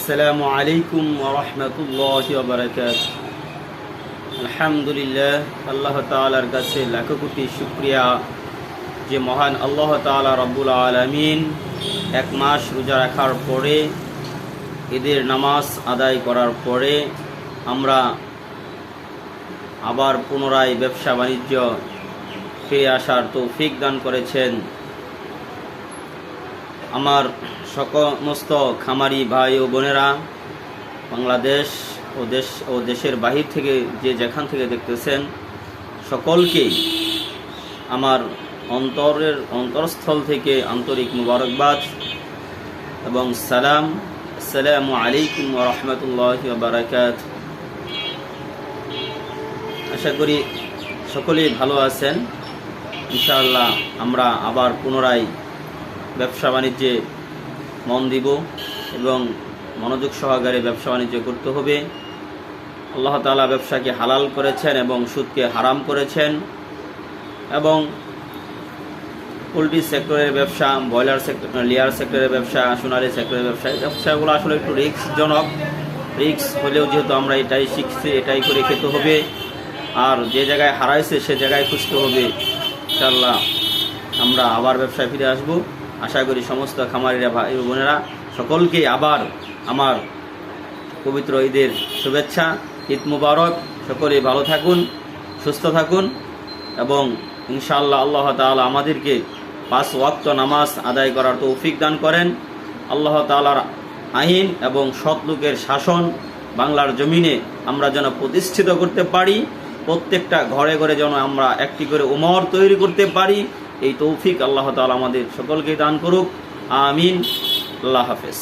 আসসালামু আলাইকুম ওয়া রাহমাতুল্লাহি ওয়া বারাকাতুহু। আলহামদুলিল্লাহ, আল্লাহ তাআলার কাছে লাখ কোটি শুকরিয়া যে মহান আল্লাহ তাআলা রব্বুল আলামিন এক মাস রোজা রাখার পরে, ঈদের নামাজ আদায় করার পরে আমরা আবার পুনরায় ব্যবসা বাণিজ্য ফিরে আসার তৌফিক দান করেছেন। আমার সমস্ত খামারি ভাই ও বোনেরা, বাংলাদেশ ও দেশের বাহির থেকে যে যেখান থেকে দেখতেছেন, সকলকেই আমার অন্তরস্থল থেকে আন্তরিক মুবারকবাদ এবং সালাম। আসসালামু আলাইকুম ওয়া রাহমাতুল্লাহি ওয়া বারাকাতুহু। আশা করি সকলেই ভালো আছেন। ইনশাআল্লাহ আমরা আবার পুনরায় ব্যবসা বাণিজ্যে মন দিব এবং মনোযোগ সহকারে ব্যবসা বাণিজ্য করতে হবে। আল্লাহ তাআলা ব্যবসাকে হালাল করেছেন এবং সুদকে হারাম করেছেন, এবং পোলট্রি সেক্টরের ব্যবসা, ব্রয়লার সেক্টর, লেয়ার সেক্টরের ব্যবসা, সোনালী সেক্টরের ব্যবসা, এই ব্যবসাগুলো আসলে একটু রিস্কজনক। রিস্ক হলেও যেহেতু আমরা এটাই শিখছি, এটাই করে খেতে হবে, আর যে জায়গায় হারাইছে সে জায়গায় খুঁজতে হবে। ইনশাআল্লাহ আমরা আবার ব্যবসায় ফিরে আসব। আশা করি সমস্ত খামারিরা ভাই বোনেরা সকলকে আবার আমার পবিত্র ঈদের শুভেচ্ছা। ঈদ মুবারক। সকলেই ভালো থাকুন, সুস্থ থাকুন, এবং ইনশাআল্লাহ আল্লাহ তাআলা আমাদেরকে 5 ওয়াক্ত নামাজ আদায় করার তৌফিক দান করেন। আল্লাহ তাআলার আইন এবং সৎ লোকের শাসন বাংলার জমিনে আমরা যেন প্রতিষ্ঠিত করতে পারি। প্রত্যেকটা ঘরে ঘরে যেন আমরা একটি করে উমর তৈরি করতে পারি। এই তৌফিক আল্লাহ তাআলা আমাদের সকলকে দান করুক। আমিন। আল্লাহ হাফেজ।